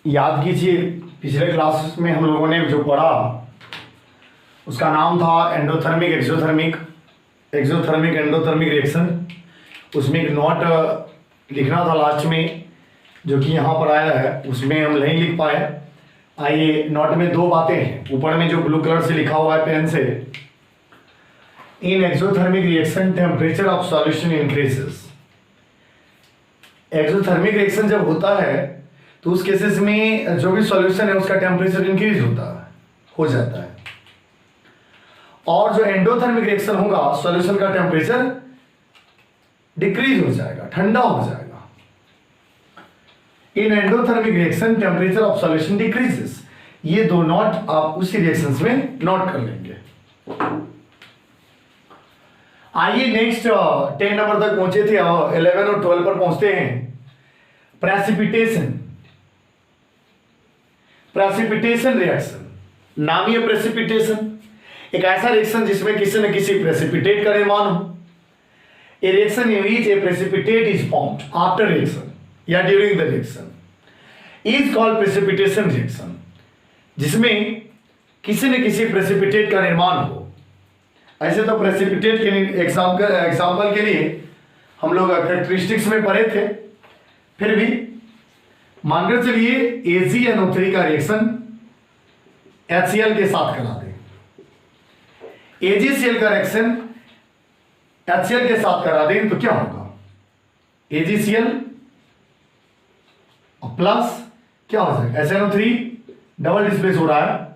याद कीजिए पिछले क्लासेस में हम लोगों ने जो पढ़ा उसका नाम था endothermic exothermic exothermic endothermic reaction. उसमें एक नोट लिखना था लास्ट में, जो कि यहाँ पर आया है, उसमें हम नहीं लिख पाए। आइए, नोट में दो बातें हैं। ऊपर में जो ब्लू कलर से लिखा हुआ है पेन से, in exothermic reaction temperature of solution increases. Exothermic reaction जब होता है तो उस केसेस में जो भी सॉल्यूशन है उसका टेम्परेचर इंक्रीज हो जाता है। और जो एंडोथर्मिक रिएक्शन होगा, सॉल्यूशन का टेम्परेचर डिक्रीज हो जाएगा, ठंडा हो जाएगा। In endothermic reaction temperature of solution decreases. ये दो नोट आप उसी रिएक्शंस में नोट कर लेंगे। आइए नेक्स्ट 10 नंबर तक पहुंचे थे, 11 और 12 पर पहुंचते हैं। प्रेसिपिटेशन रिएक्शन, नाम ही है प्रेसिपिटेशन। एक ऐसा रिएक्शन जिसमें किसी न किसी प्रेसिपिटेट का निर्माण हो। A reaction in which a precipitate is formed after reaction या during the reaction is called precipitation reaction, जिसमें किसी न किसी प्रेसिपिटेट का निर्माण हो। ऐसे तो प्रेसिपिटेट के एग्जाम्पल के लिए हम लोग कैरेक्टरिस्टिक्स में पढ़े थे, फिर भी मानकर चलिए AgNO3 का रिएक्शन HCl के साथ करा दें। AgCl का रिएक्शन HCl के साथ करा दें तो क्या होगा? AgCl प्लस क्या हो जाएगा? SNO3 डबल डिस्प्लेस हो रहा है।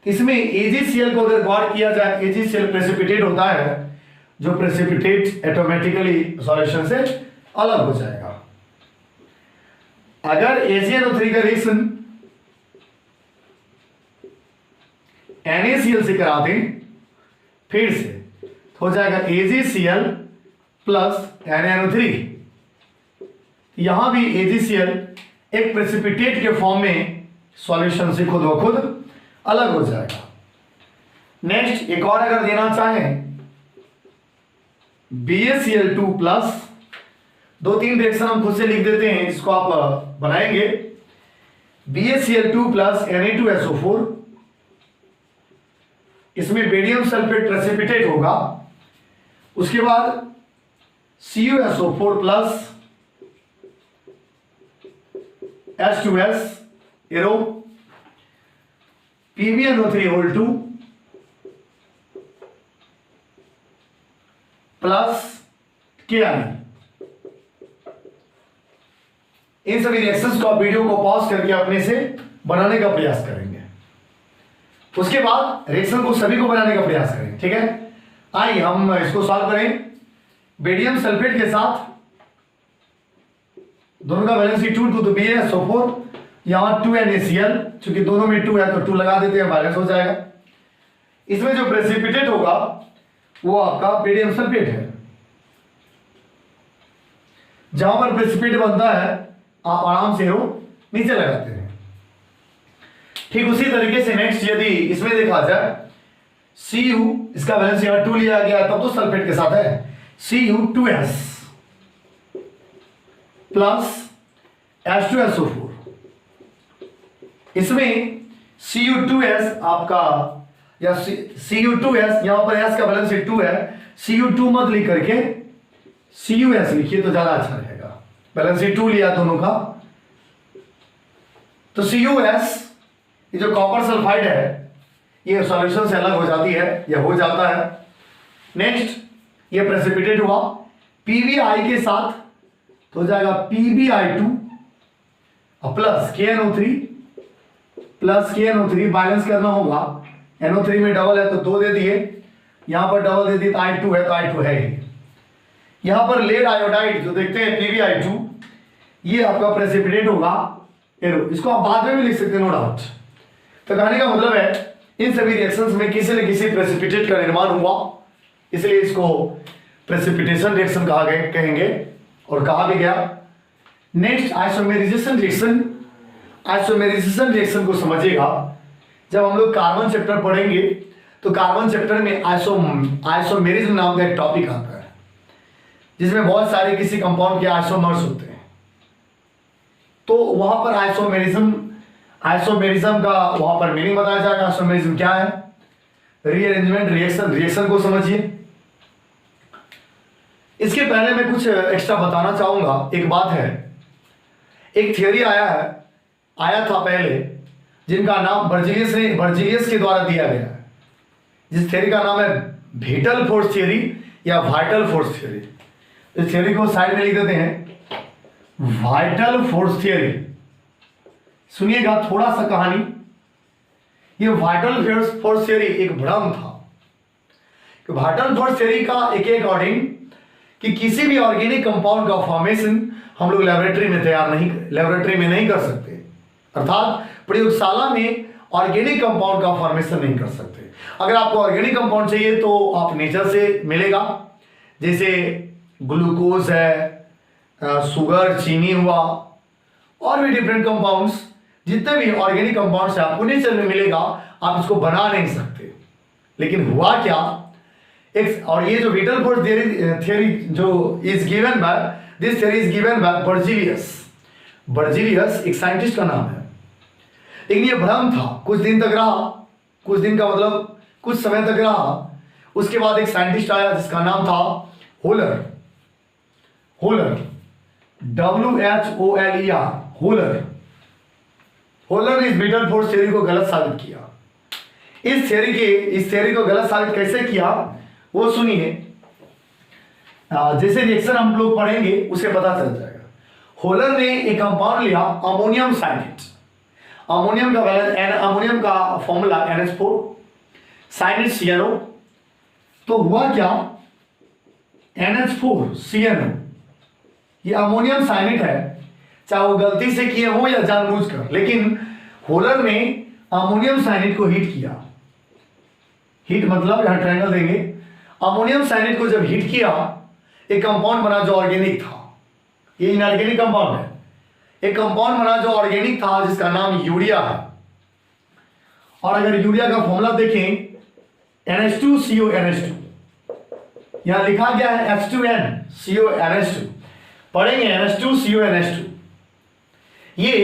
इसमें AgCl को अगर गौर किया जाए, AgCl प्रेसिपिटेट होता है, जो प्रेसिपिटेट ऑटोमेटिकली सॉल्यूशन से अलग हो जाएगा। अगर AgNO3 का रिएक्शन NaCl से करा दें फिर से, हो जाएगा AgCl प्लस NaNO3। यहां भी AgCl एक प्रेसिपिटेट के फॉर्म में सॉल्यूशन से खुद ब खुद अलग हो जाएगा। नेक्स्ट एक और अगर देना चाहें, BaCl2 प्लस, दो तीन रिएक्शन हम खुद से लिख देते हैं जिसको आप बनाएंगे। BaCl2 प्लस Na2SO4, इसमें बेरियम सल्फेट प्रेसिपिटेट होगा। उसके बाद CuSO4 plus H2S arrow, PbNO3 plus Ki। इन सभी रिएक्शंस को आप वीडियो को पॉज करके अपने से बनाने का प्रयास करेंगे। उसके बाद रिएक्शन को सभी को बनाने का प्रयास करें, ठीक है। आइए हम इसको सॉल्व करें। बेरियम सल्फेट के साथ दोनों का वैलेंसी 2 तो BaSO4, यहां 2NaCl, चूंकि दोनों में 2 है तो 2 लगा देते हैं, बैलेंस हो जाएगा। इसमें जो प्रेसिपिटेट होगा वो आपका बेरियम सल्फेट है। जहां पर प्रेसिपिटेट बनता है आप आराम से नीचे लगाते हैं। ठीक उसी तरीके से नेक्स्ट यदि इसमें देखा जाए, Cu, इसका वैलेंस यहां 2 लिया गया तब तो सल्फेट के साथ है, Cu2S प्लस H2SO4। इसमें Cu2S आपका या Cu2S, यहां पर S का वैलेंस 2 है, Cu2 मत लिख करके Cus लिखिए तो ज्यादा अच्छा रहेगा। वैलेंस 2 लिया दोनों का, तो Cus, ये जो कॉपर सल्फाइड है ये सॉल्यूशन से अलग हो जाती है या हो जाता है। नेक्स्ट ये प्रेसिपिटेट हुआ PbI के साथ, तो हो जाएगा PbI2 प्लस KNO3 बैलेंस करना होगा। NO3 में डबल है तो 2 दे दिए, यहां पर डबल दे दिए तो I2 है, तो I2 है ही। यहां पर लेड आयोडाइड जो देखते हैं PbI2, ये आपका प्रेसिपिटेट होगा एरो। इसको आप बाद में भी लिख सकते हैं, नो डाउट। तो कहने का मतलब है इन सभी रिएक्शंस में किसी न किसी प्रेसिपिटेट का निर्माण हुआ, इसलिए इसको प्रेसिपिटेशन रिएक्शन कहेंगे और कहा भी गया। Next isomerisation reaction. Isomerisation reaction को समझिएगा, जब हम लोग कार्बन चैप्टर पढ़ेंगे तो कार्बन चैप्टर में आइसोमेरिज्म नाम का एक टॉपिक आता है, जिसमें बहुत सारे किसी कंपाउंड के आइसोमर्स होते हैं। तो वहां पर आइसोमेरिज्म का वहां पर मीनिंग बताया जाएगा। आइसोमेरिज्म क्या है? रीअरेंजमेंट, रिएक्शन को समझिए। इसके पहले मैं कुछ एक्स्ट्रा बताना चाहूंगा। एक बात है, एक थियोरी आया था पहले, जिनका नाम बर्जीलियस के द्वारा दिया गया है, जिस थियोरी का नाम है विटल फोर्स थियोरी या वाइटल फोर्स थियोरी। इस थियोरी को साइड में लिख देते हैं, वाइटल फोर्स थियोरी। सुनिएगा थोड़ा सा कहानी। ये वाइटल फोर्स थियोरी एक भ्रम था। वाइटल फोर्स थियोरी का एक अकॉर्डिंग कि किसी भी ऑर्गेनिक कंपाउंड का फॉर्मेशन हम लोग लेबोरेटरी में नहीं कर सकते, अर्थात प्रयोगशाला में ऑर्गेनिक कंपाउंड का फॉर्मेशन नहीं कर सकते। अगर आपको ऑर्गेनिक कंपाउंड चाहिए तो आप नेचर से मिलेगा, जैसे ग्लूकोज है, शुगर, चीनी हुआ, और भी डिफरेंट कंपाउंड्स, जितने भी ऑर्गेनिक कंपाउंड्स है आपको नेचर में मिलेगा, आप इसको बना नहीं सकते। लेकिन हुआ क्या, और ये जो विटल फोर्स थियरी जो is given by, this theory is given by Berzelius एक साइंटिस्ट का नाम है। लेकिन ये भ्रम था, कुछ दिन तक रहा, कुछ दिन का मतलब कुछ समय तक रहा। उसके बाद एक साइंटिस्ट आया जिसका नाम था होलर, WHOLER। होलर ने इस विटल फोर्स थियरी को गलत साबित किया। इस थियरी को गलत साबित कैसे किया वो सुनिए। जैसे रिएक्शन हम लोग पढ़ेंगे उसे पता चल जाएगा। होलर ने एक कंपाउंड लिया, अमोनियम साइनेट। अमोनियम का फॉर्मूला NH4, साइनेट CNO। तो हुआ क्या, NH4 CNO, ये अमोनियम साइनेट है, चाहे वो गलती से किए हो या जानबूझकर, लेकिन होलर ने अमोनियम साइनेट को हीट किया। हीट मतलब यहां ट्रायंगल देंगे। अमोनियम साइनेट को जब हीट किया, एक कंपाउंड बना जो ऑर्गेनिक था। ये इनऑर्गेनिक कंपाउंड है। एक कंपाउंड बना जो ऑर्गेनिक था, जिसका नाम यूरिया है। और अगर यूरिया का फॉर्मूला देखें, NH2CONH2, यहां लिखा गया है H2NCONH2, पढ़ेंगे NH2CONH2। ये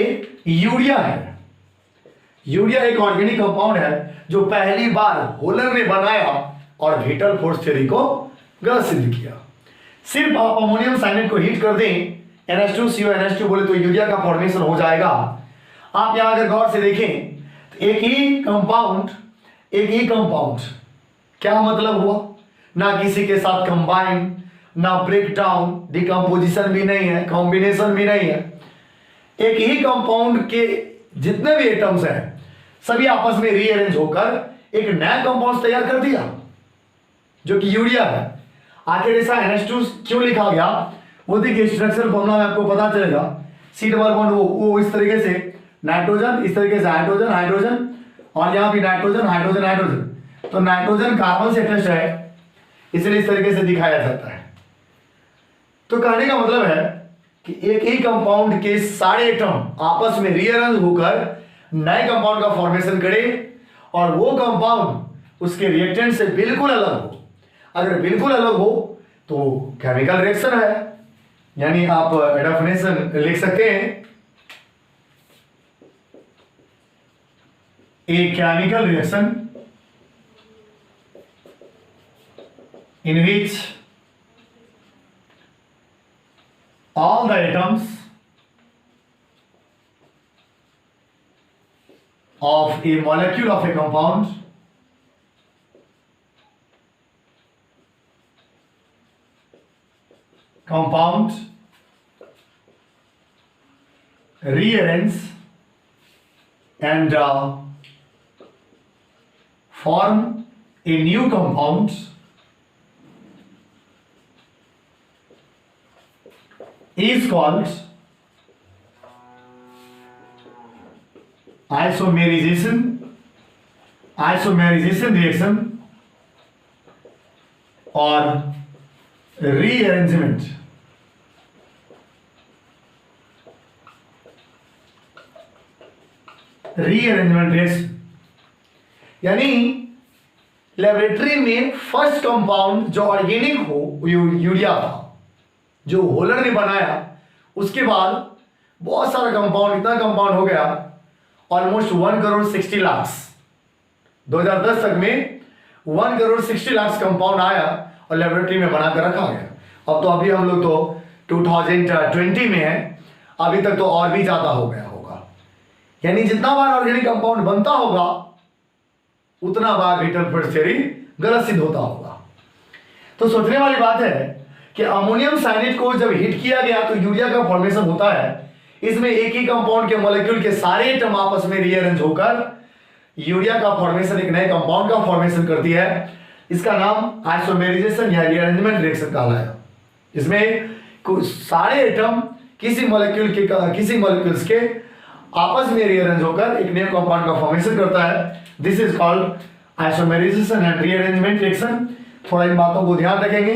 यूरिया है। यूरिया एक ऑर्गेनिक कंपाउंड है जो पहली बार होलर ने बनाया और विटल फोर्स थ्योरी को गलत सिद्ध किया। सिर्फ आप अमोनियम साइनेट को हीट कर दें, NH2CONH2 बोले तो यूरिया का फॉर्मेशन हो जाएगा। आप यहां अगर गौर से देखें तो एक ही कंपाउंड क्या मतलब हुआ, ना किसी के साथ कंबाइन, ना ब्रेक डाउन, डिकम्पोजिशन भी नहीं है, कॉम्बिनेशन भी नहीं है। एक ही कंपाउंड के जितने भी एटम्स हैं सभी आपस में रीअरेंज होकर एक नया कंपाउंड तैयार कर दिया जो कि यूरिया है। आखिर ऐसा NH2 क्यों लिखा गया वो देखिए, स्ट्रक्चर फॉर्मूला में आपको पता चलेगा। C डबल बॉन्ड वो इस तरीके से नाइट्रोजन, इस तरीके से हाइड्रोजन हाइड्रोजन, और यहां भी नाइट्रोजन हाइड्रोजन हाइड्रोजन। तो नाइट्रोजन कार्बन से अटैच्ड है, इसलिए इस तरीके से दिखाया जाता है। तो कहने का मतलब है कि एक ही कंपाउंड के सारे एटम आपस में रीअरेंज होकर नए कंपाउंड का फॉर्मेशन करे, और वो कंपाउंड उसके रिएक्टेंट से बिल्कुल अलग हो। अगर बिल्कुल अलग हो तो केमिकल रिएक्शन है, यानी आप डेफिनेशन लिख सकते हैं, a chemical reaction in which all the atoms of a molecule of a compound rearrange and form a new compound is called isomerization reaction or rearrangement। रिएरेंजमेंट यानी लेबोरेटरी में फर्स्ट कंपाउंड जो organic हो urea था, जो holer ने बनाया, उसके बाद बहुत सारा कंपाउंड, इतना कंपाउंड हो गया ऑलमोस्ट 1 करोड़ 60 लाख। 2010 तक में 1 करोड़ 60 लाख कंपाउंड आया और लेबोरेटरी में बनाकर रखा गया। अब तो अभी हम लोग तो 2020 में है, अभी तक तो और भी ज्यादा हो गया होगा। यानी जितना बार ऑर्गेनिक कंपाउंड बनता होगा उतना बार विटलफोर्ड थ्योरी गलत सिद्ध होता होगा। तो सोचने वाली बात है कि अमोनियम साइनेट को जब हीट किया गया तो यूरिया का फॉर्मेशन होता है। इसमें एक ही कंपाउंड के मॉलिक्यूल के सारे एटम आपस में रीअरेंज होकर यूरिया का फॉर्मेशन, एक नए कंपाउंड का फॉर्मेशन करती है। इसका नाम आइसोमेराइजेशन या रीअरेंजमेंट रिएक्शन कहलाया। इसमें सारे एटम किसी मॉलिक्यूल्स के आपस में रीअरेंज होकर एक नए कंपाउंड का फॉर्मेशन करता है। This is called isomerisation and rearrangement reaction. थोड़ा इन बातों को ध्यान रखेंगे।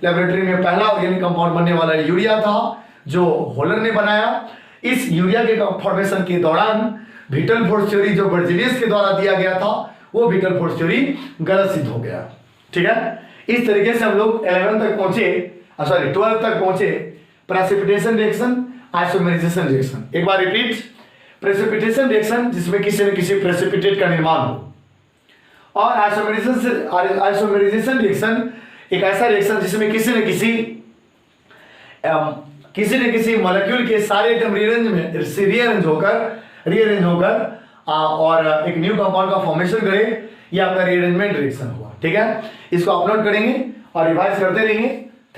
लेबोरेटरी में पहला ऑर्गेनिक कंपाउंड बनने वाला यूरिया था जो होलर ने बनाया। इस यूरिया के फॉर्मेशन के दौरान विटलफोर्ड थ्योरी जो बर्जेलियस के द्वारा दिया गया था वो विटलफोर्ड थ्योरी गलत सिद्ध हो गया। ठीक है, इस तरीके से हम लोग 12 तक पहुंचे प्रेसिपिटेशन रिएक्शन, आइसोमेराइजेशन रिएक्शन। एक बार रिपीट, प्रेसिपिटेशन रिएक्शन जिसमें किसी न किसी प्रेसिपिटेट का निर्माण हो, और आइसोमेराइजेशन रिएक्शन एक ऐसा रिएक्शन जिसमें किसी न किसी मॉलिक्यूल के सारे एटम रीअरेंज होकर और एक न्यू कंपाउंड का फॉर्मेशन करे, यह आपका रीअरेंजमेंट रिएक्शन हुआ। ठीक है, इसको अपलोड करेंगे और रिवाइज करते रहेंगे।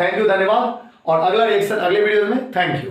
थैंक यू, धन्यवाद। और अगला रिएक्शन अगले वीडियो में। Thank you.